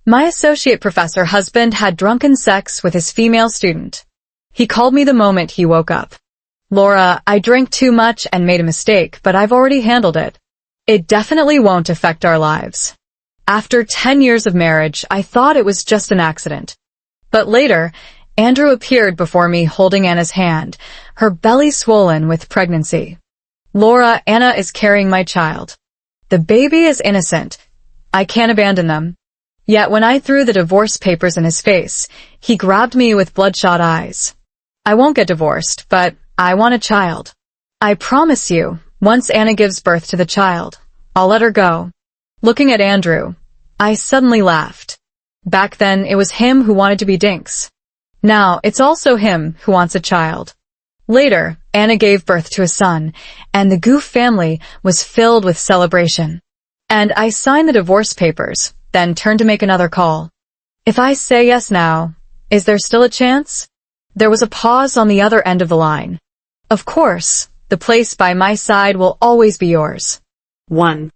My associate professor husband had drunken sex with his female student. He called me the moment he woke up. Laura, I drank too much and made a mistake, but I've already handled it. It definitely won't affect our lives. After 10 years of marriage, I thought it was just an accident. But later, Andrew appeared before me holding Anna's hand, her belly swollen with pregnancy. Laura, Anna is carrying my child. The baby is innocent. I can't abandon them. Yet when I threw the divorce papers in his face, he grabbed me with bloodshot eyes. I won't get divorced, but I want a child. I promise you, once Anna gives birth to the child, I'll let her go. Looking at Andrew, I suddenly laughed. Back then, it was him who wanted to be Dinks. Now, it's also him who wants a child. Later, Anna gave birth to a son, and the Goof family was filled with celebration. And I signed the divorce papers, then turned to make another call. If I say yes now, is there still a chance? There was a pause on the other end of the line. Of course, the place by my side will always be yours. 1.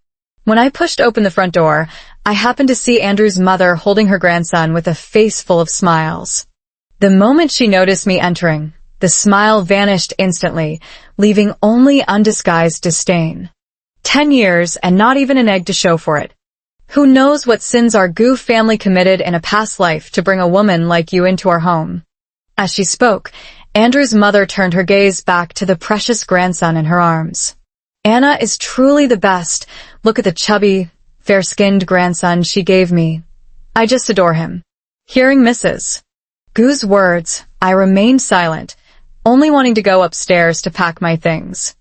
When I pushed open the front door, I happened to see Andrew's mother holding her grandson with a face full of smiles. The moment she noticed me entering, the smile vanished instantly, leaving only undisguised disdain. 10 years and not even an egg to show for it. Who knows what sins our Goof family committed in a past life to bring a woman like you into our home? As she spoke, Andrew's mother turned her gaze back to the precious grandson in her arms. Anna is truly the best. Look at the chubby, fair-skinned grandson she gave me. I just adore him. Hearing Mrs. Goo's words, I remained silent, only wanting to go upstairs to pack my things.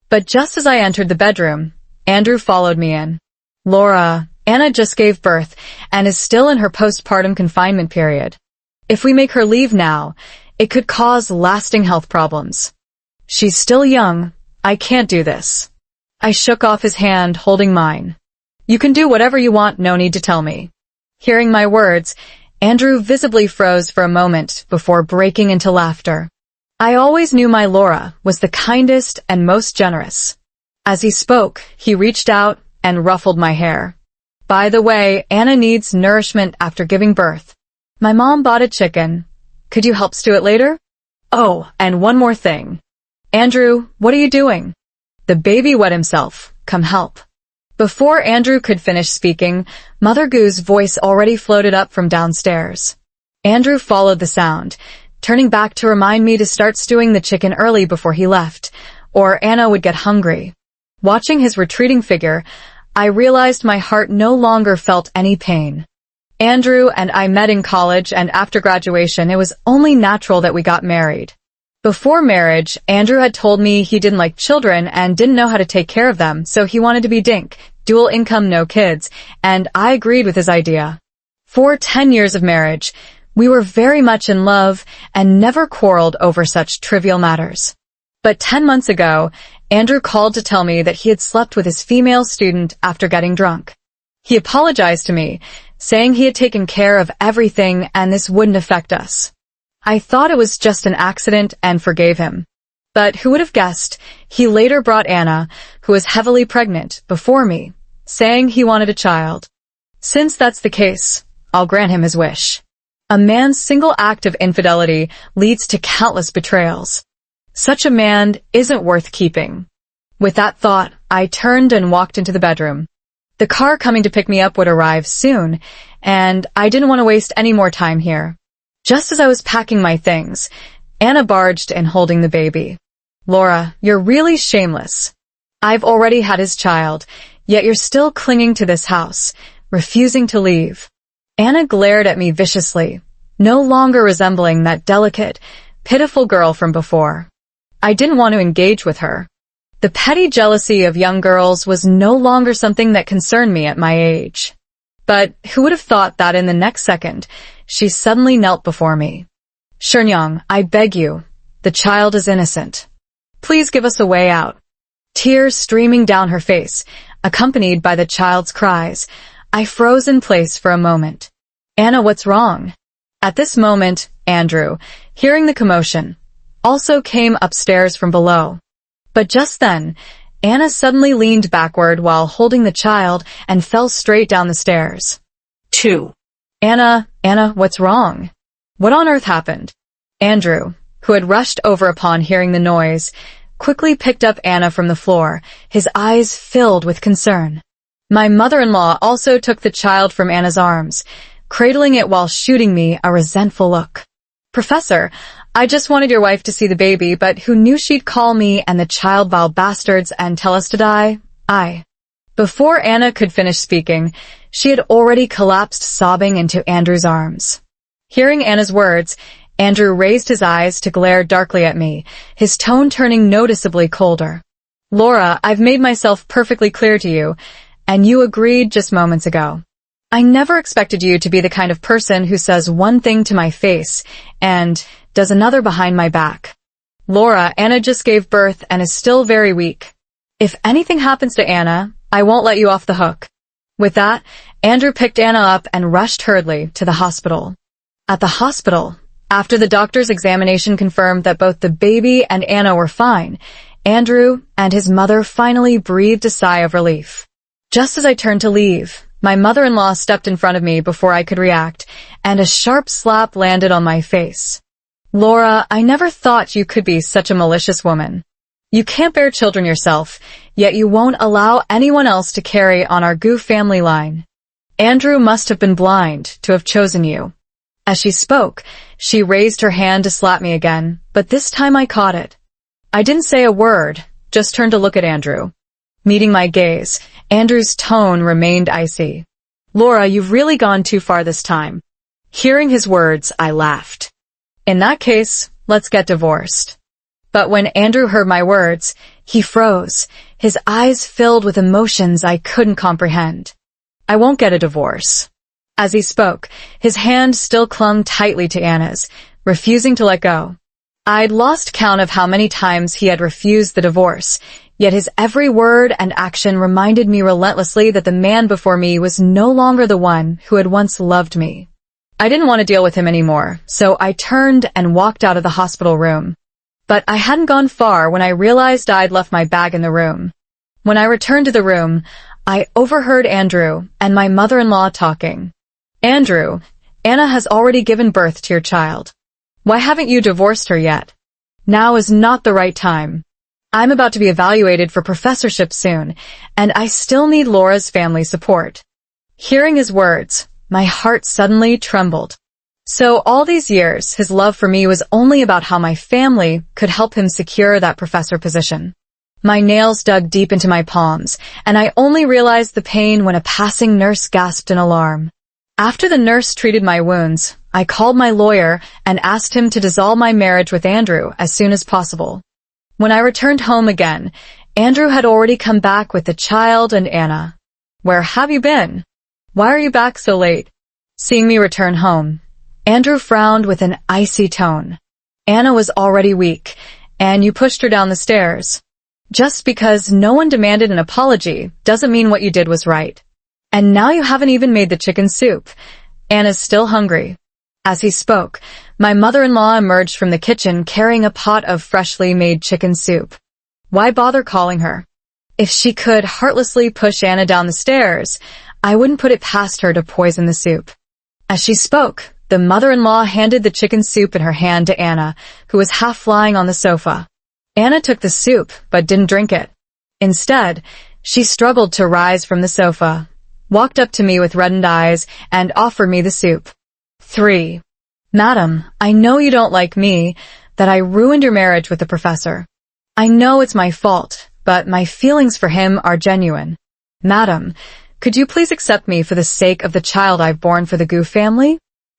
But just as I entered the bedroom, Andrew followed me in. Laura, Anna just gave birth and is still in her postpartum confinement period. If we make her leave now, it could cause lasting health problems. She's still young. I can't do this. I shook off his hand, holding mine. You can do whatever you want, no need to tell me. Hearing my words, Andrew visibly froze for a moment before breaking into laughter. I always knew my Laura was the kindest and most generous. As he spoke, he reached out and ruffled my hair. By the way, Anna needs nourishment after giving birth. My mom bought a chicken. Could you help stew it later? Oh, and one more thing. Andrew, what are you doing? The baby wet himself. Come help. Before Andrew could finish speaking, Mother Goo's voice already floated up from downstairs. Andrew followed the sound, turning back to remind me to start stewing the chicken early before he left, or Anna would get hungry. Watching his retreating figure, I realized my heart no longer felt any pain. Andrew and I met in college, and after graduation, it was only natural that we got married. Before marriage, Andrew had told me he didn't like children and didn't know how to take care of them, so he wanted to be Dink, dual income, no kids, and I agreed with his idea. For 10 years of marriage, we were very much in love and never quarreled over such trivial matters. But 10 months ago, Andrew called to tell me that he had slept with his female student after getting drunk. He apologized to me, saying he had taken care of everything and this wouldn't affect us. I thought it was just an accident and forgave him. But who would have guessed, he later brought Anna, who was heavily pregnant, before me, saying he wanted a child. Since that's the case, I'll grant him his wish. A man's single act of infidelity leads to countless betrayals. Such a man isn't worth keeping. With that thought, I turned and walked into the bedroom. The car coming to pick me up would arrive soon, and I didn't want to waste any more time here. Just as I was packing my things, Anna barged in holding the baby. Laura, you're really shameless. I've already had his child, yet you're still clinging to this house, refusing to leave. Anna glared at me viciously, no longer resembling that delicate, pitiful girl from before. I didn't want to engage with her. The petty jealousy of young girls was no longer something that concerned me at my age. But who would have thought that in the next second, she suddenly knelt before me. Shenyang, I beg you, the child is innocent. Please give us a way out. Tears streaming down her face, accompanied by the child's cries, I froze in place for a moment. Anna, what's wrong? At this moment, Andrew, hearing the commotion, also came upstairs from below. But just then, Anna suddenly leaned backward while holding the child and fell straight down the stairs. 2. Anna, what's wrong? What on earth happened? Andrew, who had rushed over upon hearing the noise, quickly picked up Anna from the floor, his eyes filled with concern. My mother-in-law also took the child from Anna's arms, cradling it while shooting me a resentful look. Professor, I just wanted your wife to see the baby, but who knew she'd call me and the child vile bastards and tell us to die? Before Anna could finish speaking, she had already collapsed sobbing into Andrew's arms. Hearing Anna's words, Andrew raised his eyes to glare darkly at me, his tone turning noticeably colder. Laura, I've made myself perfectly clear to you, and you agreed just moments ago. I never expected you to be the kind of person who says one thing to my face and does another behind my back. Laura, Anna just gave birth and is still very weak. If anything happens to Anna, I won't let you off the hook. With that, Andrew picked Anna up and rushed hurriedly to the hospital. At the hospital, after the doctor's examination confirmed that both the baby and Anna were fine, Andrew and his mother finally breathed a sigh of relief. Just as I turned to leave, my mother-in-law stepped in front of me before I could react, and a sharp slap landed on my face. Laura, I never thought you could be such a malicious woman. You can't bear children yourself, yet you won't allow anyone else to carry on our Gu family line. Andrew must have been blind to have chosen you. As she spoke, she raised her hand to slap me again, but this time I caught it. I didn't say a word, just turned to look at Andrew. Meeting my gaze, Andrew's tone remained icy. Laura, you've really gone too far this time. Hearing his words, I laughed. In that case, let's get divorced. But when Andrew heard my words, he froze, his eyes filled with emotions I couldn't comprehend. I won't get a divorce. As he spoke, his hand still clung tightly to Anna's, refusing to let go. I'd lost count of how many times he had refused the divorce, yet his every word and action reminded me relentlessly that the man before me was no longer the one who had once loved me. I didn't want to deal with him anymore, so I turned and walked out of the hospital room. But I hadn't gone far when I realized I'd left my bag in the room. When I returned to the room, I overheard Andrew and my mother-in-law talking. Andrew, Anna has already given birth to your child. Why haven't you divorced her yet? Now is not the right time. I'm about to be evaluated for professorship soon, and I still need Laura's family support. Hearing his words, my heart suddenly trembled. So all these years, his love for me was only about how my family could help him secure that professor position. My nails dug deep into my palms, and I only realized the pain when a passing nurse gasped in alarm. After the nurse treated my wounds, I called my lawyer and asked him to dissolve my marriage with Andrew as soon as possible. When I returned home again, Andrew had already come back with the child and Anna. Where have you been? Why are you back so late? Seeing me return home, Andrew frowned with an icy tone. Anna was already weak, and you pushed her down the stairs. Just because no one demanded an apology doesn't mean what you did was right. And now you haven't even made the chicken soup. Anna's still hungry. As he spoke, my mother-in-law emerged from the kitchen carrying a pot of freshly made chicken soup. Why bother calling her? If she could heartlessly push Anna down the stairs, I wouldn't put it past her to poison the soup. As she spoke, the mother-in-law handed the chicken soup in her hand to Anna, who was half lying on the sofa. Anna took the soup, but didn't drink it. Instead, she struggled to rise from the sofa, walked up to me with reddened eyes, and offered me the soup. 3. Madam, I know you don't like me, that I ruined your marriage with the professor. I know it's my fault, but my feelings for him are genuine. Madam, could you please accept me for the sake of the child I've borne for the Gu family?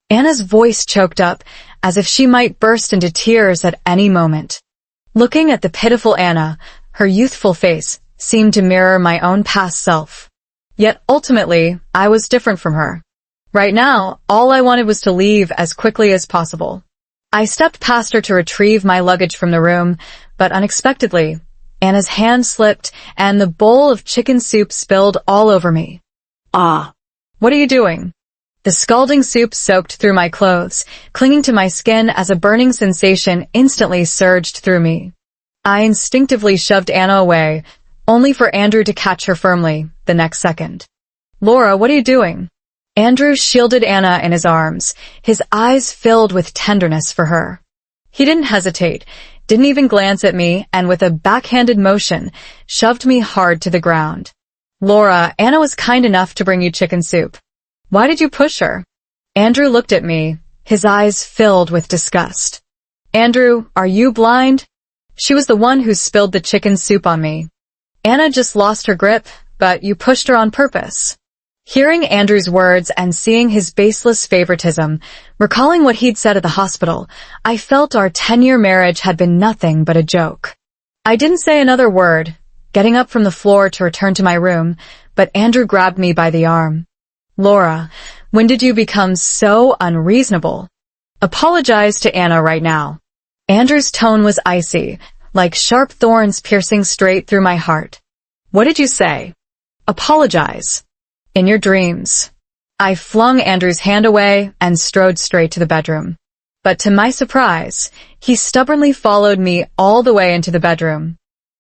Anna's voice choked up, as if she might burst into tears at any moment. Looking at the pitiful Anna, her youthful face seemed to mirror my own past self. Yet ultimately, I was different from her. Right now, all I wanted was to leave as quickly as possible. I stepped past her to retrieve my luggage from the room, but unexpectedly, Anna's hand slipped and the bowl of chicken soup spilled all over me. Ah! What are you doing? The scalding soup soaked through my clothes, clinging to my skin as a burning sensation instantly surged through me. I instinctively shoved Anna away, only for Andrew to catch her firmly the next second. Laura, what are you doing? Andrew shielded Anna in his arms, his eyes filled with tenderness for her. He didn't hesitate, didn't even glance at me, and with a backhanded motion, shoved me hard to the ground. Laura, Anna was kind enough to bring you chicken soup. Why did you push her? Andrew looked at me, his eyes filled with disgust. Andrew, are you blind? She was the one who spilled the chicken soup on me. Anna just lost her grip, but you pushed her on purpose. Hearing Andrew's words and seeing his baseless favoritism, recalling what he'd said at the hospital, I felt our 10-year marriage had been nothing but a joke. I didn't say another word, getting up from the floor to return to my room, but Andrew grabbed me by the arm. Laura, when did you become so unreasonable? Apologize to Anna right now. Andrew's tone was icy, like sharp thorns piercing straight through my heart. What did you say? Apologize. In your dreams. I flung Andrew's hand away and strode straight to the bedroom. But to my surprise, he stubbornly followed me all the way into the bedroom.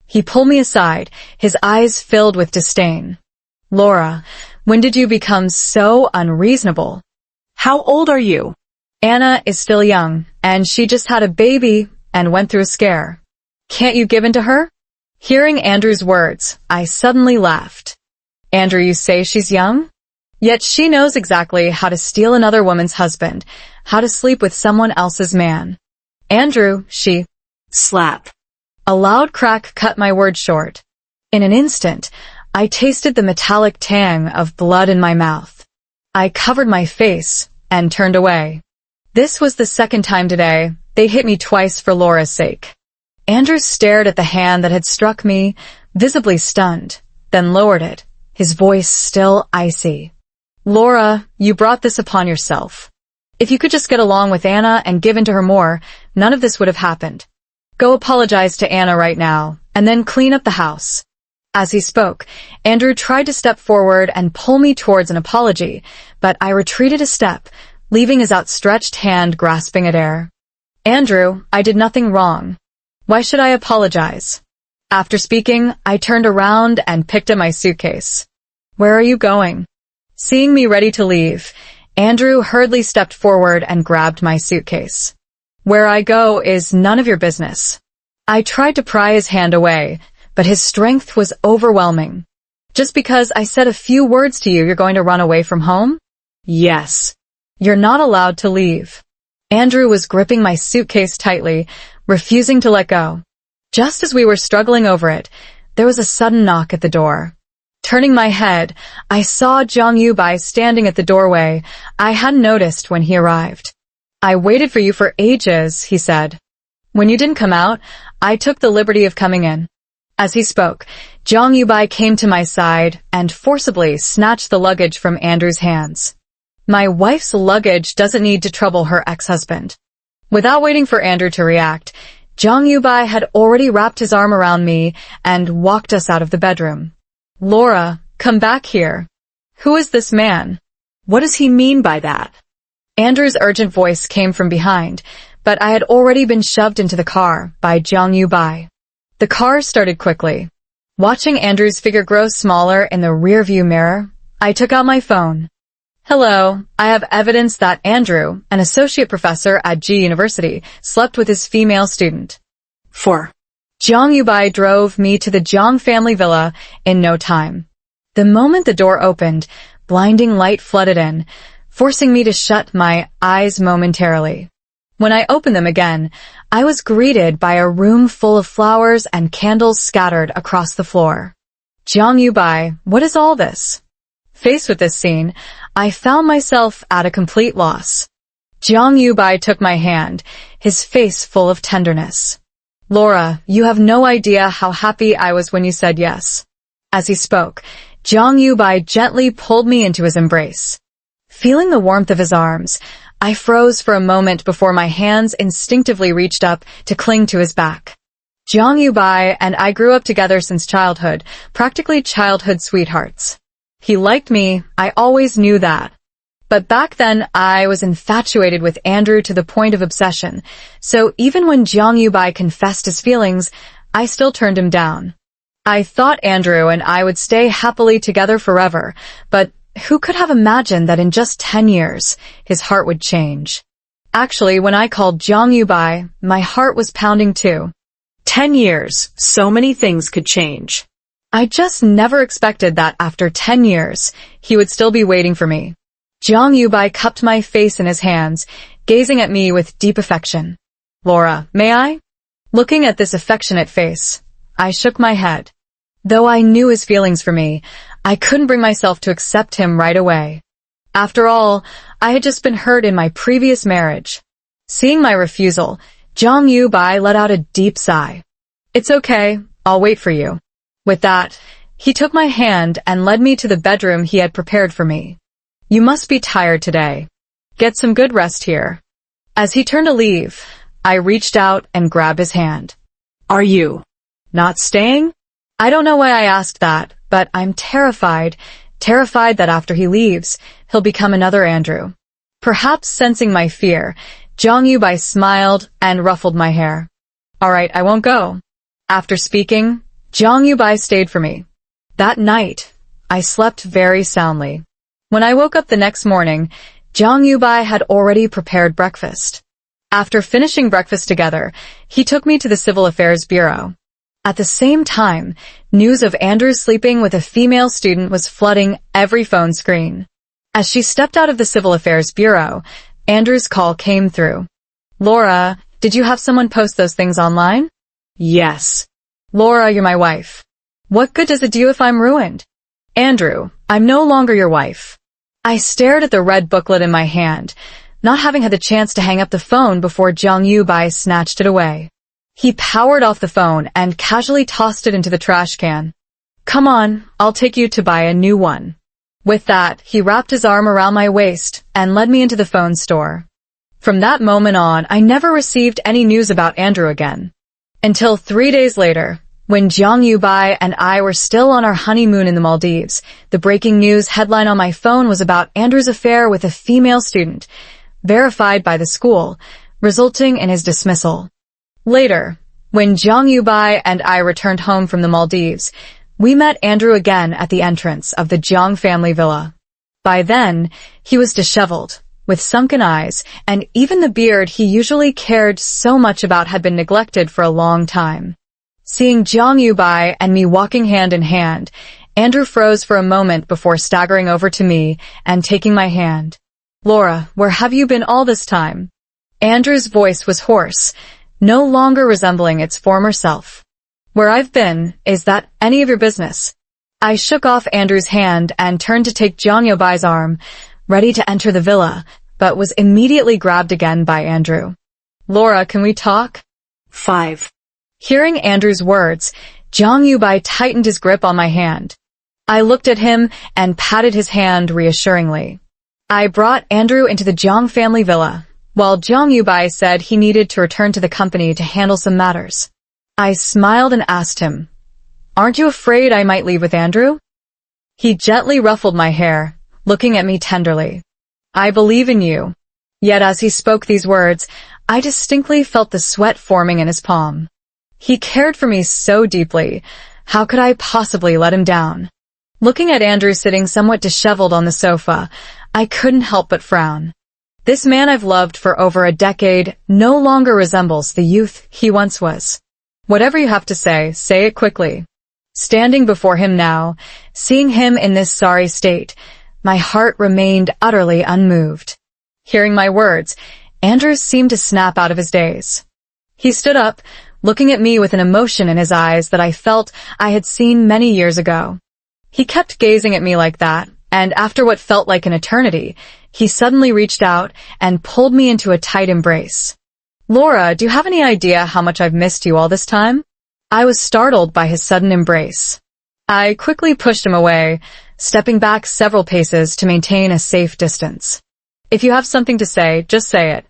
He pulled me aside, his eyes filled with disdain. Laura, when did you become so unreasonable? How old are you? Anna is still young, and she just had a baby and went through a scare. Can't you give in to her? Hearing Andrew's words, I suddenly laughed. Andrew, you say she's young? Yet she knows exactly how to steal another woman's husband, how to sleep with someone else's man. Andrew, she... Slap. A loud crack cut my words short. In an instant, I tasted the metallic tang of blood in my mouth. I covered my face and turned away. This was the second time today they hit me twice for Laura's sake. Andrew stared at the hand that had struck me, visibly stunned, then lowered it, his voice still icy. Laura, you brought this upon yourself. If you could just get along with Anna and give in to her more, none of this would have happened. Go apologize to Anna right now, and then clean up the house. As he spoke, Andrew tried to step forward and pull me towards an apology, but I retreated a step, leaving his outstretched hand grasping at air. Andrew, I did nothing wrong. Why should I apologize? After speaking, I turned around and picked up my suitcase. Where are you going? Seeing me ready to leave, Andrew hurriedly stepped forward and grabbed my suitcase. Where I go is none of your business. I tried to pry his hand away, but his strength was overwhelming. Just because I said a few words to you, you're going to run away from home? Yes. You're not allowed to leave. Andrew was gripping my suitcase tightly, refusing to let go. Just as we were struggling over it, there was a sudden knock at the door. Turning my head, I saw Jong Yu-bai standing at the doorway. I hadn't noticed when he arrived. I waited for you for ages, he said. When you didn't come out, I took the liberty of coming in. As he spoke, Jong Yu-bai came to my side and forcibly snatched the luggage from Andrew's hands. My wife's luggage doesn't need to trouble her ex-husband. Without waiting for Andrew to react, Jong Yu-bai had already wrapped his arm around me and walked us out of the bedroom. Laura, come back here. Who is this man? What does he mean by that? Andrew's urgent voice came from behind, but I had already been shoved into the car by Jong Yu-bai. The car started quickly. Watching Andrew's figure grow smaller in the rearview mirror, I took out my phone. Hello, I have evidence that Andrew, an associate professor at G University, slept with his female student. 4. Jong Yu-bai drove me to the Jong family villa in no time. The moment the door opened, blinding light flooded in, forcing me to shut my eyes momentarily. When I opened them again, I was greeted by a room full of flowers and candles scattered across the floor. Jong Yu-bai, what is all this? Faced with this scene, I found myself at a complete loss. Jong Yu-bai took my hand, his face full of tenderness. Laura, you have no idea how happy I was when you said yes. As he spoke, Jong Yu-bai gently pulled me into his embrace. Feeling the warmth of his arms, I froze for a moment before my hands instinctively reached up to cling to his back. Jong Yu-bai and I grew up together since childhood, practically childhood sweethearts. He liked me, I always knew that. But back then, I was infatuated with Andrew to the point of obsession, so even when Jong Yu-bai confessed his feelings, I still turned him down. I thought Andrew and I would stay happily together forever, but Who could have imagined that in just 10 years, his heart would change? Actually, when I called Jong Yu-bai, my heart was pounding too. 10 years, so many things could change. I just never expected that after 10 years, he would still be waiting for me. Jong Yu-bai cupped my face in his hands, gazing at me with deep affection. Laura, may I? Looking at this affectionate face, I shook my head. Though I knew his feelings for me, I couldn't bring myself to accept him right away. After all, I had just been hurt in my previous marriage. Seeing my refusal, Jong Yu-bai let out a deep sigh. It's okay, I'll wait for you. With that, he took my hand and led me to the bedroom he had prepared for me. You must be tired today. Get some good rest here. As he turned to leave, I reached out and grabbed his hand. Are you not staying? I don't know why I asked that, but I'm terrified that after he leaves, he'll become another Andrew. Perhaps sensing my fear, Jong Yu-bai smiled and ruffled my hair. All right, I won't go. After speaking, Jong Yu-bai stayed for me. That night, I slept very soundly. When I woke up the next morning, Jong Yu-bai had already prepared breakfast. After finishing breakfast together, he took me to the Civil Affairs Bureau. At the same time, news of Andrew sleeping with a female student was flooding every phone screen. As she stepped out of the Civil Affairs Bureau, Andrew's call came through. Laura, did you have someone post those things online? Yes. Laura, you're my wife. What good does it do if I'm ruined? Andrew, I'm no longer your wife. I stared at the red booklet in my hand, not having had the chance to hang up the phone before Jong Yu-bai snatched it away. He powered off the phone and casually tossed it into the trash can. Come on, I'll take you to buy a new one. With that, he wrapped his arm around my waist and led me into the phone store. From that moment on, I never received any news about Andrew again. Until 3 days later, when Jong Yu-bai and I were still on our honeymoon in the Maldives, the breaking news headline on my phone was about Andrew's affair with a female student, verified by the school, resulting in his dismissal. Later, when Jong Yu-bai and I returned home from the Maldives, we met Andrew again at the entrance of the Jong family villa. By then, he was disheveled, with sunken eyes, and even the beard he usually cared so much about had been neglected for a long time. Seeing Jong Yu-bai and me walking hand in hand, Andrew froze for a moment before staggering over to me and taking my hand. Laura, where have you been all this time? Andrew's voice was hoarse, no longer resembling its former self. Where I've been, is that any of your business? I shook off Andrew's hand and turned to take Jong Yu-bai's arm, ready to enter the villa, but was immediately grabbed again by Andrew. Laura, can we talk? 5. Hearing Andrew's words, Jong Yu-bai tightened his grip on my hand. I looked at him and patted his hand reassuringly. I brought Andrew into the Jong family villa, while Jong Yu-bai said he needed to return to the company to handle some matters. I smiled and asked him, Aren't you afraid I might leave with Andrew? He gently ruffled my hair, looking at me tenderly. I believe in you. Yet as he spoke these words, I distinctly felt the sweat forming in his palm. He cared for me so deeply. How could I possibly let him down? Looking at Andrew sitting somewhat disheveled on the sofa, I couldn't help but frown. This man I've loved for over a decade no longer resembles the youth he once was. Whatever you have to say it quickly. Standing before him now, seeing him in this sorry state, my heart remained utterly unmoved. Hearing my words, Andrew seemed to snap out of his daze. He stood up, looking at me with an emotion in his eyes that I felt I had seen many years ago. He kept gazing at me like that, and after what felt like an eternity, he suddenly reached out and pulled me into a tight embrace. Laura, do you have any idea how much I've missed you all this time? I was startled by his sudden embrace. I quickly pushed him away, stepping back several paces to maintain a safe distance. If you have something to say, just say it.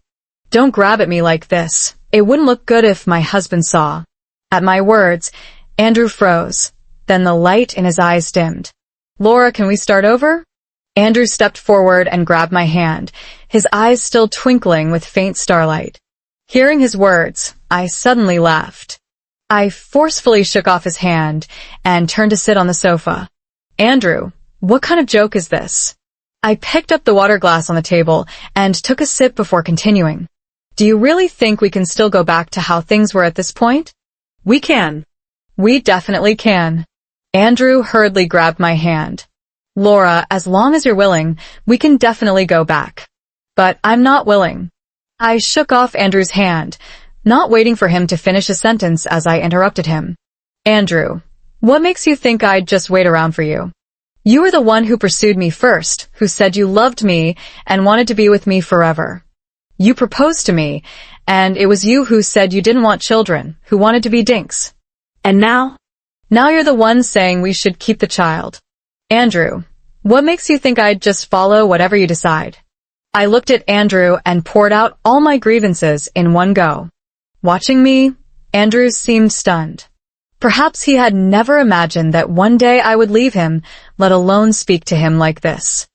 Don't grab at me like this. It wouldn't look good if my husband saw. At my words, Andrew froze. Then the light in his eyes dimmed. Laura, can we start over? Andrew stepped forward and grabbed my hand, his eyes still twinkling with faint starlight. Hearing his words, I suddenly laughed. I forcefully shook off his hand and turned to sit on the sofa. Andrew, What kind of joke is this? I picked up the water glass on the table and took a sip before continuing. Do you really think we can still go back to how things were at this point? We can. We definitely can. Andrew hurriedly grabbed my hand. Laura, as long as you're willing, we can definitely go back. But I'm not willing. I shook off Andrew's hand, not waiting for him to finish a sentence as I interrupted him. Andrew, what makes you think I'd just wait around for you? You were the one who pursued me first, who said you loved me and wanted to be with me forever. You proposed to me, and it was you who said you didn't want children, who wanted to be dinks. And now? Now you're the one saying we should keep the child. Andrew, what makes you think I'd just follow whatever you decide? I looked at Andrew and poured out all my grievances in one go. Watching me, Andrew seemed stunned. Perhaps he had never imagined that one day I would leave him, let alone speak to him like this.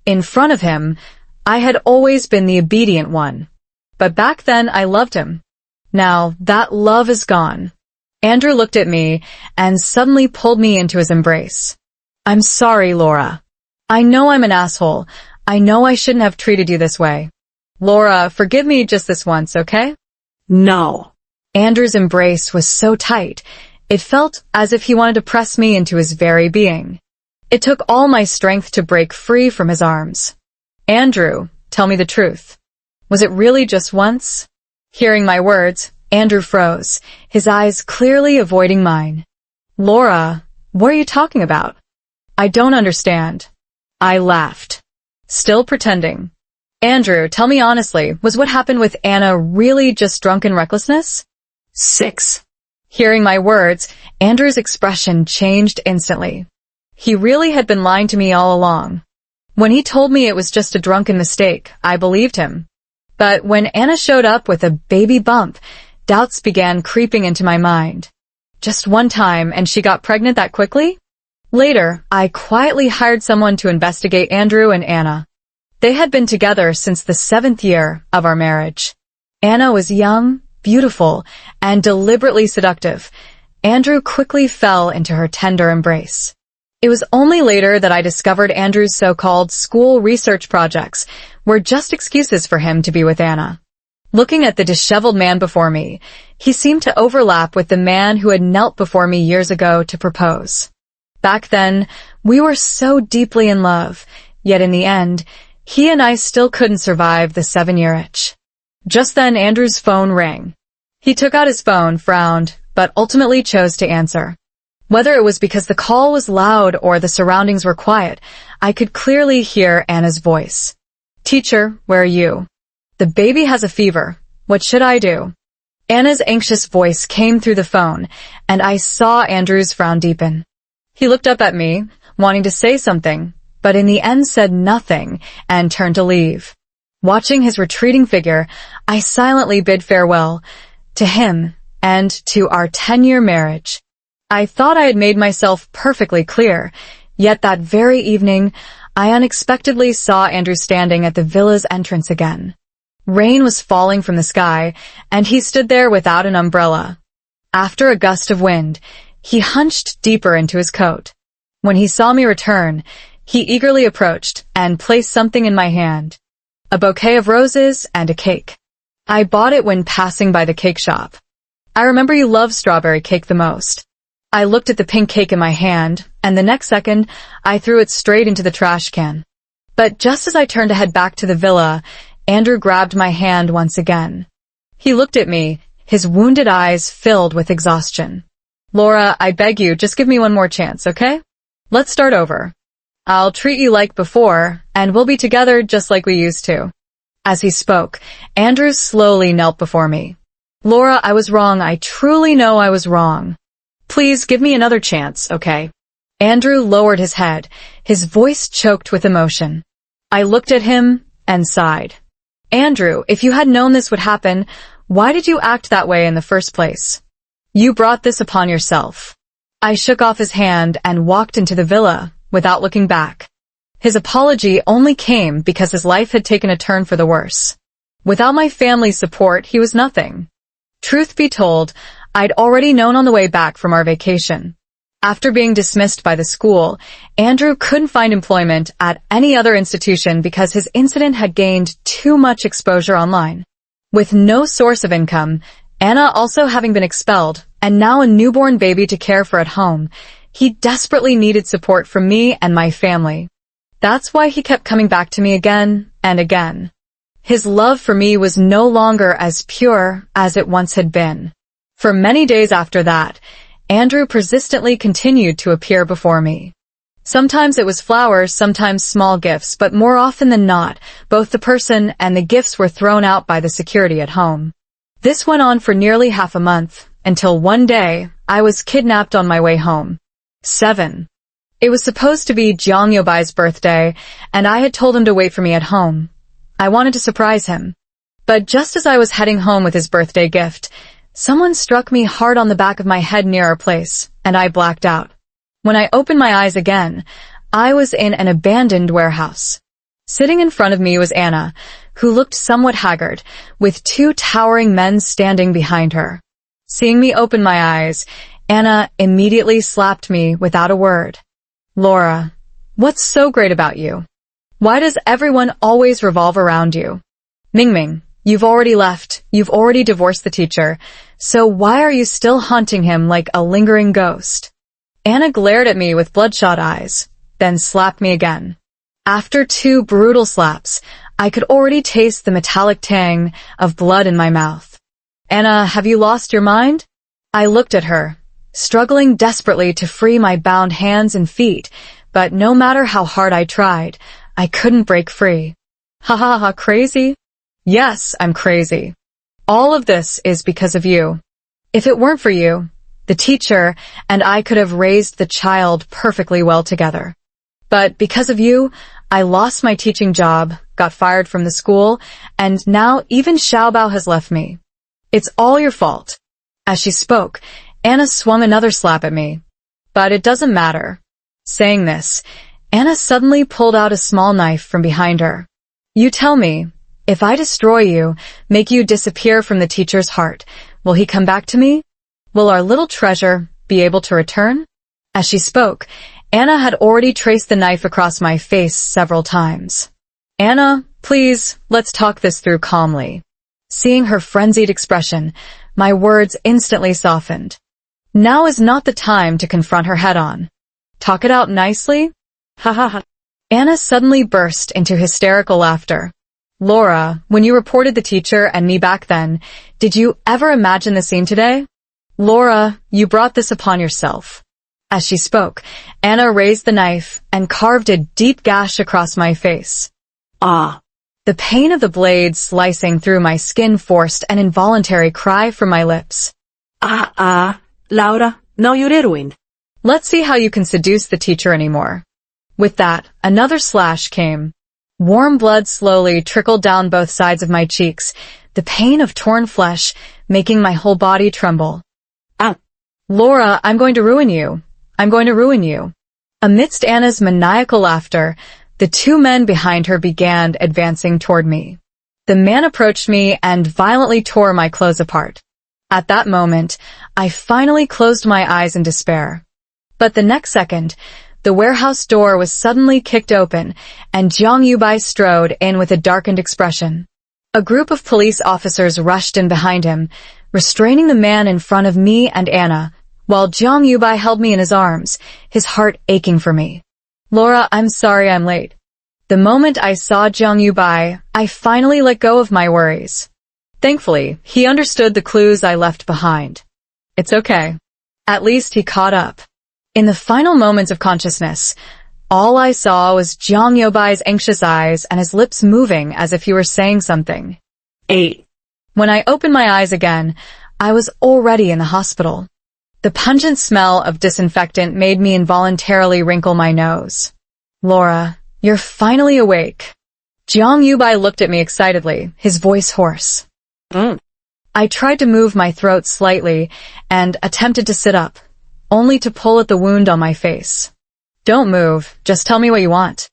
In front of him, I had always been the obedient one. But back then I loved him. Now that love is gone. Andrew looked at me and suddenly pulled me into his embrace. I'm sorry, Laura. I know I'm an asshole. I know I shouldn't have treated you this way. Laura, forgive me just this once, okay? No. Andrew's embrace was so tight. It felt as if he wanted to press me into his very being. It took all my strength to break free from his arms. Andrew, tell me the truth. Was it really just once? Hearing my words, Andrew froze, his eyes clearly avoiding mine. Laura, what are you talking about? I don't understand. I laughed. Still pretending. Andrew, tell me honestly, was what happened with Anna really just drunken recklessness? 6. Hearing my words, Andrew's expression changed instantly. He really had been lying to me all along. When he told me it was just a drunken mistake, I believed him. But when Anna showed up with a baby bump, doubts began creeping into my mind. Just one time and she got pregnant that quickly? Later, I quietly hired someone to investigate Andrew and Anna. They had been together since the 7th year of our marriage. Anna was young, beautiful, and deliberately seductive. Andrew quickly fell into her tender embrace. It was only later that I discovered Andrew's so-called school research projects were just excuses for him to be with Anna. Looking at the disheveled man before me, he seemed to overlap with the man who had knelt before me years ago to propose. Back then, we were so deeply in love, yet in the end, he and I still couldn't survive the 7-year itch. Just then, Andrew's phone rang. He took out his phone, frowned, but ultimately chose to answer. Whether it was because the call was loud or the surroundings were quiet, I could clearly hear Anna's voice. Teacher, where are you? The baby has a fever. What should I do? Anna's anxious voice came through the phone, and I saw Andrew's frown deepen. He looked up at me, wanting to say something, but in the end said nothing and turned to leave. Watching his retreating figure, I silently bid farewell to him and to our 10-year marriage. I thought I had made myself perfectly clear, yet that very evening, I unexpectedly saw Andrew standing at the villa's entrance again. Rain was falling from the sky, and he stood there without an umbrella. After a gust of wind, he hunched deeper into his coat. When he saw me return, he eagerly approached and placed something in my hand. A bouquet of roses and a cake. I bought it when passing by the cake shop. I remember you loved strawberry cake the most. I looked at the pink cake in my hand, and the next second, I threw it straight into the trash can. But just as I turned to head back to the villa, Andrew grabbed my hand once again. He looked at me, his wounded eyes filled with exhaustion. Laura, I beg you, just give me one more chance, okay? Let's start over. I'll treat you like before, and we'll be together just like we used to. As he spoke, Andrew slowly knelt before me. Laura, I was wrong. I truly know I was wrong. Please give me another chance, okay? Andrew lowered his head, his voice choked with emotion. I looked at him and sighed. Andrew, if you had known this would happen, why did you act that way in the first place? You brought this upon yourself. I shook off his hand and walked into the villa without looking back. His apology only came because his life had taken a turn for the worse. Without my family's support, he was nothing. Truth be told, I'd already known on the way back from our vacation. After being dismissed by the school, Andrew couldn't find employment at any other institution because his incident had gained too much exposure online. With no source of income, Anna also having been expelled, and now a newborn baby to care for at home, he desperately needed support from me and my family. That's why he kept coming back to me again and again. His love for me was no longer as pure as it once had been. For many days after that, Andrew persistently continued to appear before me. Sometimes it was flowers, sometimes small gifts, but more often than not, both the person and the gifts were thrown out by the security at home. This went on for nearly half a month, until one day, I was kidnapped on my way home. 7. It was supposed to be Jeong Yobai's birthday, and I had told him to wait for me at home. I wanted to surprise him. But just as I was heading home with his birthday gift, someone struck me hard on the back of my head near our place, and I blacked out. When I opened my eyes again, I was in an abandoned warehouse. Sitting in front of me was Anna, who looked somewhat haggard, with 2 towering men standing behind her. Seeing me open my eyes, Anna immediately slapped me without a word. "Laura, what's so great about you? Why does everyone always revolve around you? Mingming, you've already left, you've already divorced the teacher, so why are you still haunting him like a lingering ghost?" Anna glared at me with bloodshot eyes, then slapped me again. After 2 brutal slaps, I could already taste the metallic tang of blood in my mouth. "Anna, have you lost your mind?" I looked at her, struggling desperately to free my bound hands and feet, but no matter how hard I tried, I couldn't break free. "Ha ha ha, crazy?" "Yes, I'm crazy. All of this is because of you. If it weren't for you, the teacher and I could have raised the child perfectly well together. But because of you, I lost my teaching job, got fired from the school, and now even Xiaobao has left me. It's all your fault." As she spoke, Anna swung another slap at me. "But it doesn't matter." Saying this, Anna suddenly pulled out a small knife from behind her. "You tell me, if I destroy you, make you disappear from the teacher's heart, will he come back to me? Will our little treasure be able to return?" As she spoke, Anna had already traced the knife across my face several times. "Anna, please, let's talk this through calmly." Seeing her frenzied expression, my words instantly softened. Now is not the time to confront her head-on. "Talk it out nicely?" "Ha ha ha." Anna suddenly burst into hysterical laughter. "Laura, when you reported the teacher and me back then, did you ever imagine the scene today? Laura, you brought this upon yourself." As she spoke, Anna raised the knife and carved a deep gash across my face. Ah! The pain of the blade slicing through my skin forced an involuntary cry from my lips. Laura, no, you're ruined. "Let's see how you can seduce the teacher anymore." With that, another slash came. Warm blood slowly trickled down both sides of my cheeks, the pain of torn flesh making my whole body tremble. "Ah! "Laura, I'm going to ruin you. I'm going to ruin you." Amidst Anna's maniacal laughter, the 2 men behind her began advancing toward me. The man approached me and violently tore my clothes apart. At that moment, I finally closed my eyes in despair. But the next second, the warehouse door was suddenly kicked open, and Jeong Yubai strode in with a darkened expression. A group of police officers rushed in behind him, restraining the man in front of me and Anna, while Jeong Yubai held me in his arms, his heart aching for me. "Laura, I'm sorry I'm late." The moment I saw Jeong Yubai, I finally let go of my worries. Thankfully, he understood the clues I left behind. "It's okay." At least he caught up. In the final moments of consciousness, all I saw was Jeong Yobai's anxious eyes and his lips moving as if he were saying something. 8. When I opened my eyes again, I was already in the hospital. The pungent smell of disinfectant made me involuntarily wrinkle my nose. "Laura, you're finally awake." Jeong Yubai looked at me excitedly, his voice hoarse. I tried to move my throat slightly and attempted to sit up, only to pull at the wound on my face. "Don't move, just tell me what you want."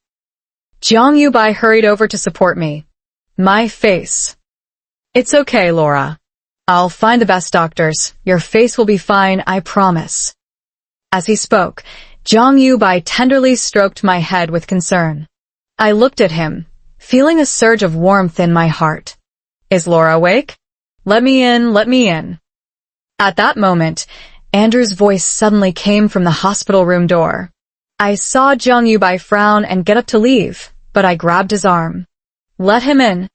Jeong Yubai hurried over to support me. My face. "It's okay, Laura. I'll find the best doctors. Your face will be fine, I promise." As he spoke, Zhang Yubai tenderly stroked my head with concern. I looked at him, feeling a surge of warmth in my heart. Is Laura awake? Let me in, let me in. At that moment, Andrew's voice suddenly came from the hospital room door. I saw Zhang Yubai frown and get up to leave, but I grabbed his arm. Let him in.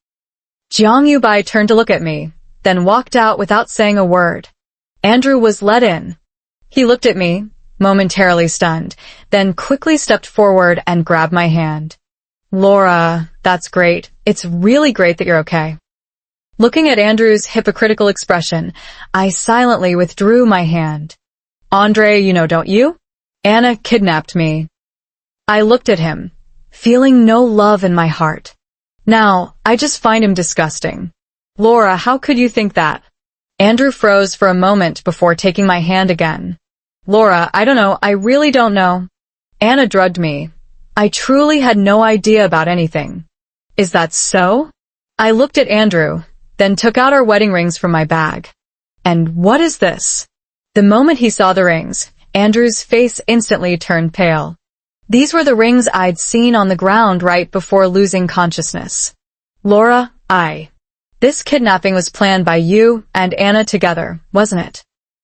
Zhang Yubai turned to look at me, then walked out without saying a word. Andrew was let in. He looked at me, momentarily stunned, then quickly stepped forward and grabbed my hand. Laura, that's great. It's really great that you're okay. Looking at Andrew's hypocritical expression, I silently withdrew my hand. Andre, you know, don't you? Anna kidnapped me. I looked at him, feeling no love in my heart. Now, I just find him disgusting. Laura, how could you think that? Andrew froze for a moment before taking my hand again. Laura, I don't know, I really don't know. Anna drugged me. I truly had no idea about anything. Is that so? I looked at Andrew, then took out our wedding rings from my bag. And what is this? The moment he saw the rings, Andrew's face instantly turned pale. These were the rings I'd seen on the ground right before losing consciousness. Laura, This kidnapping was planned by you and Anna together, wasn't it?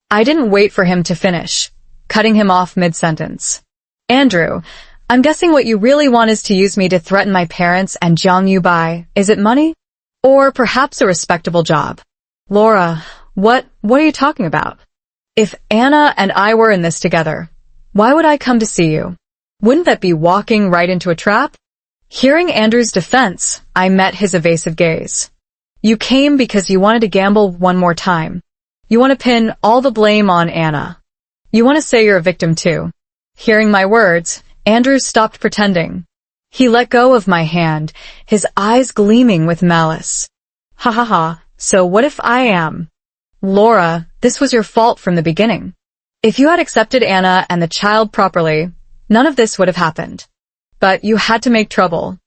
I didn't wait for him to finish, cutting him off mid-sentence. Andrew, I'm guessing what you really want is to use me to threaten my parents and Zhang Yubai. Is it money? Or perhaps a respectable job? Laura, what are you talking about? If Anna and I were in this together, why would I come to see you? Wouldn't that be walking right into a trap? Hearing Andrew's defense, I met his evasive gaze. You came because you wanted to gamble one more time. You want to pin all the blame on Anna. You want to say you're a victim too. Hearing my words, Andrew stopped pretending. He let go of my hand, his eyes gleaming with malice. Ha ha ha, so what if I am? Laura, this was your fault from the beginning. If you had accepted Anna and the child properly, none of this would have happened. But you had to make trouble.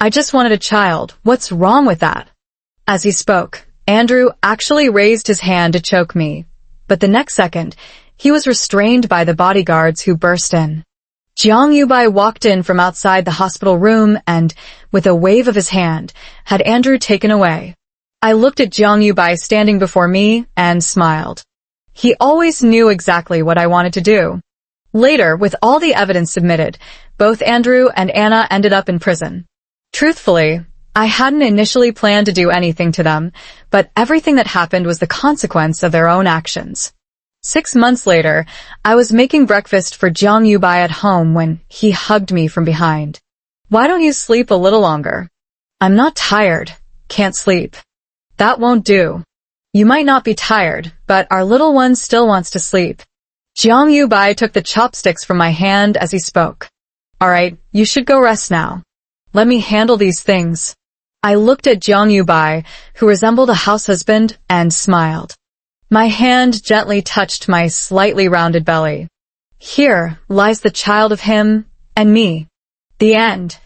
I just wanted a child. What's wrong with that? As he spoke, Andrew actually raised his hand to choke me. But the next second, he was restrained by the bodyguards who burst in. Zhang Yubai walked in from outside the hospital room and, with a wave of his hand, had Andrew taken away. I looked at Zhang Yubai standing before me and smiled. He always knew exactly what I wanted to do. Later, with all the evidence submitted, both Andrew and Anna ended up in prison. Truthfully, I hadn't initially planned to do anything to them, but everything that happened was the consequence of their own actions. 6 months later, I was making breakfast for Zhang Yubai at home when he hugged me from behind. Why don't you sleep a little longer? I'm not tired. Can't sleep. That won't do. You might not be tired, but our little one still wants to sleep. Zhang Yubai took the chopsticks from my hand as he spoke. All right, you should go rest now. Let me handle these things. I looked at Zhang Yubai, who resembled a house husband, and smiled. My hand gently touched my slightly rounded belly. Here lies the child of him and me. The end.